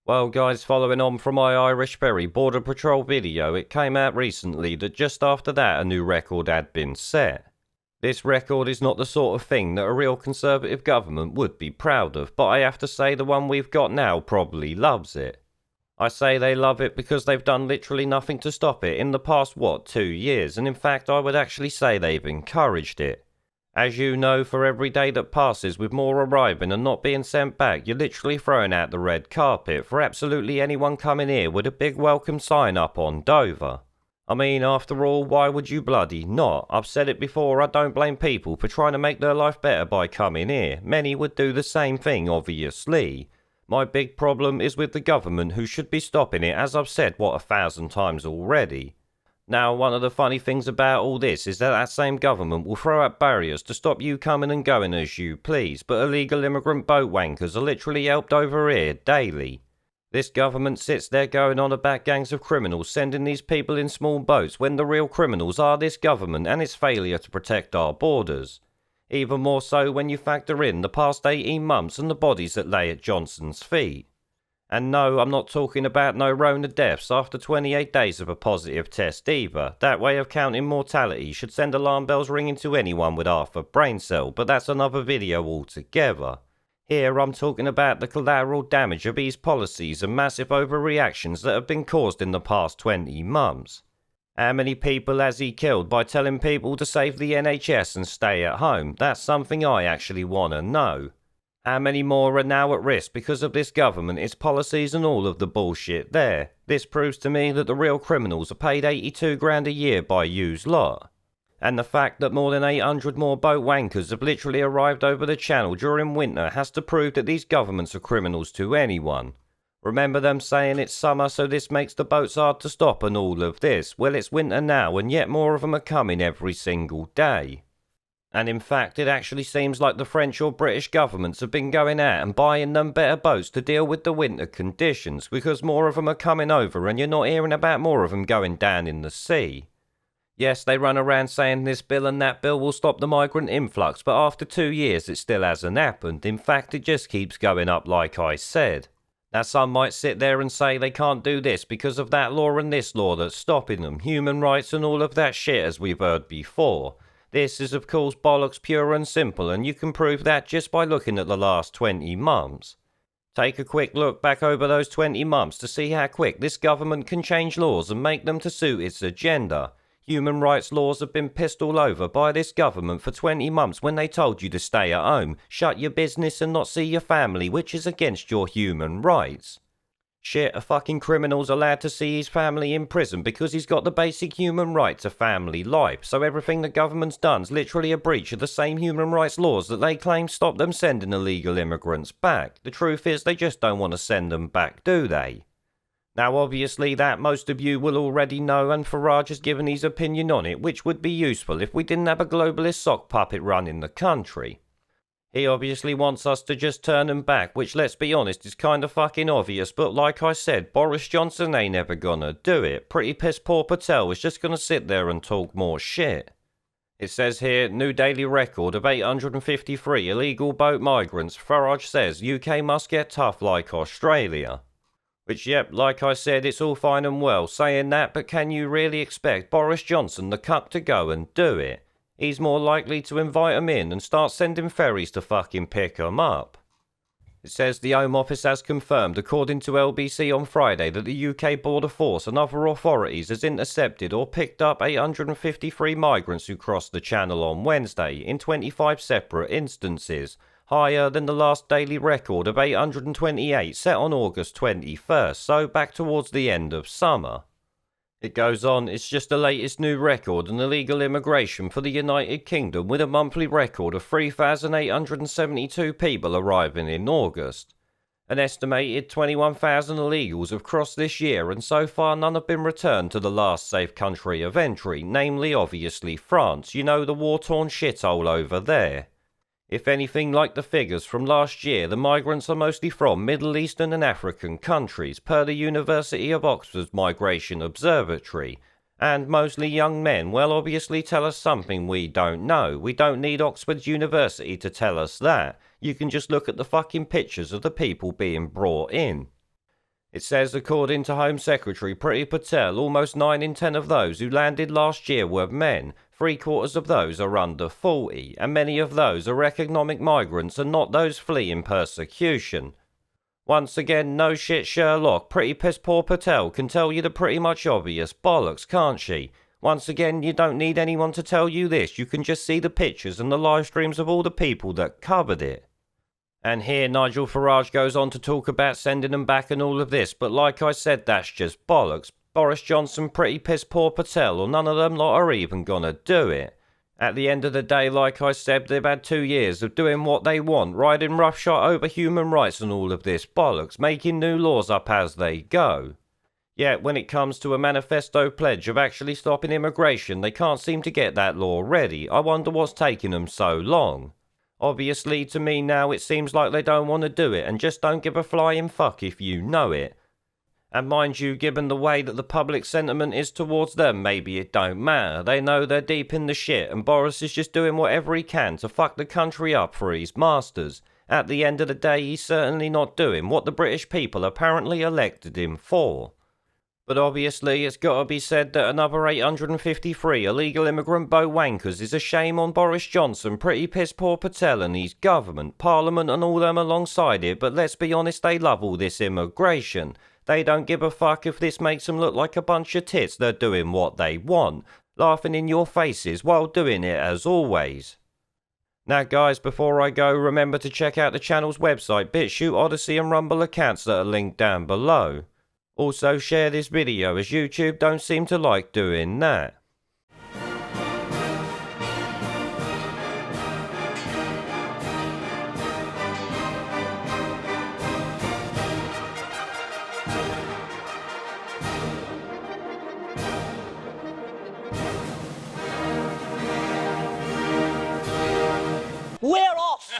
Well guys, following on from my Irish Ferry Border Patrol video, it came out recently that just after that a new record had been set. This record is not the sort of thing that a real Conservative government would be proud of, but I have to say the one we've got now probably loves it. I say they love it because they've done literally nothing to stop it in the past 2 years, and in fact I would actually say they've encouraged it. As you know, for every day that passes with more arriving and not being sent back, you're literally throwing out the red carpet for absolutely anyone coming here with a big welcome sign up on Dover. I mean, after all, why would you bloody not? I've said it before, I don't blame people for trying to make their life better by coming here. Many would do the same thing, obviously. My big problem is with the government, who should be stopping it, as I've said 1,000 times already. Now, one of the funny things about all this is that same government will throw up barriers to stop you coming and going as you please, but illegal immigrant boat wankers are literally helped over here daily. This government sits there going on about gangs of criminals sending these people in small boats when the real criminals are this government and its failure to protect our borders. Even more so when you factor in the past 18 months and the bodies that lay at Johnson's feet. And no, I'm not talking about no Rona deaths after 28 days of a positive test either. That way of counting mortality should send alarm bells ringing to anyone with half a brain cell, but that's another video altogether. Here I'm talking about the collateral damage of these policies and massive overreactions that have been caused in the past 20 months. How many people has he killed by telling people to save the NHS and stay at home? That's something I actually want to know. How many more are now at risk because of this government, its policies and all of the bullshit there? This proves to me that the real criminals are paid 82 grand a year by you's lot. And the fact that more than 800 more boat wankers have literally arrived over the channel during winter has to prove that these governments are criminals to anyone. Remember them saying it's summer so this makes the boats hard to stop and all of this? Well, it's winter now and yet more of them are coming every single day. And in fact, it actually seems like the French or British governments have been going out and buying them better boats to deal with the winter conditions, because more of them are coming over and you're not hearing about more of them going down in the sea. Yes, they run around saying this bill and that bill will stop the migrant influx, but after 2 years it still hasn't happened. In fact, it just keeps going up like I said. Now some might sit there and say they can't do this because of that law and this law that's stopping them, human rights and all of that shit as we've heard before. This is of course bollocks pure and simple, and you can prove that just by looking at the last 20 months. Take a quick look back over those 20 months to see how quick this government can change laws and make them to suit its agenda. Human rights laws have been pissed all over by this government for 20 months when they told you to stay at home, shut your business and not see your family, which is against your human rights. Shit, a fucking criminal's allowed to see his family in prison because he's got the basic human right to family life, so everything the government's done's literally a breach of the same human rights laws that they claim stop them sending illegal immigrants back. The truth is they just don't want to send them back, do they? Now obviously that most of you will already know, and Farage has given his opinion on it, which would be useful if we didn't have a globalist sock puppet running the country. He obviously wants us to just turn them back, which let's be honest is kinda fucking obvious, but like I said, Boris Johnson ain't ever gonna do it. Pretty piss poor Patel is just gonna sit there and talk more shit. It says here, new daily record of 853 illegal boat migrants. Farage says UK must get tough like Australia. Which, yep, like I said, it's all fine and well saying that, but can you really expect Boris Johnson the cuck to go and do it? He's more likely to invite 'em in and start sending ferries to fucking pick 'em up. It says the Home Office has confirmed, according to LBC on Friday, that the UK Border Force and other authorities has intercepted or picked up 853 migrants who crossed the Channel on Wednesday in 25 separate instances, higher than the last daily record of 828 set on August 21st, so back towards the end of summer. It goes on, it's just the latest new record on illegal immigration for the United Kingdom, with a monthly record of 3,872 people arriving in August. An estimated 21,000 illegals have crossed this year, and so far none have been returned to the last safe country of entry, namely obviously France, you know, the war-torn shithole over there. If anything like the figures from last year, the migrants are mostly from Middle Eastern and African countries, per the University of Oxford's Migration Observatory. And mostly young men. Well, obviously tell us something we don't know. We don't need Oxford University to tell us that. You can just look at the fucking pictures of the people being brought in. It says, according to Home Secretary Priti Patel, almost 9 in 10 of those who landed last year were men, 3/4 of those are under 40, and many of those are economic migrants and not those fleeing persecution. Once again, no shit Sherlock, Pretty Piss Poor Patel can tell you the pretty much obvious bollocks, can't she? Once again, you don't need anyone to tell you this, you can just see the pictures and the live streams of all the people that covered it. And here Nigel Farage goes on to talk about sending them back and all of this, but like I said, that's just bollocks. Boris Johnson, Pretty Piss Poor Patel, or none of them lot are even gonna do it. At the end of the day, like I said, they've had 2 years of doing what they want, riding roughshod over human rights and all of this bollocks, making new laws up as they go. Yet when it comes to a manifesto pledge of actually stopping immigration, they can't seem to get that law ready. I wonder what's taking them so long. Obviously, to me now, it seems like they don't want to do it and just don't give a flying fuck if you know it. And mind you, given the way that the public sentiment is towards them, maybe it don't matter. They know they're deep in the shit and Boris is just doing whatever he can to fuck the country up for his masters. At the end of the day, he's certainly not doing what the British people apparently elected him for. But obviously, it's got to be said that another 853 illegal immigrant boat wankers is a shame on Boris Johnson, Pretty Piss Poor Patel and his government, parliament and all them alongside it, but let's be honest, they love all this immigration. They don't give a fuck if this makes them look like a bunch of tits, they're doing what they want, laughing in your faces while doing it as always. Now guys, before I go, remember to check out the channel's website, BitChute, Odyssey and Rumble accounts that are linked down below. Also share this video as YouTube don't seem to like doing that.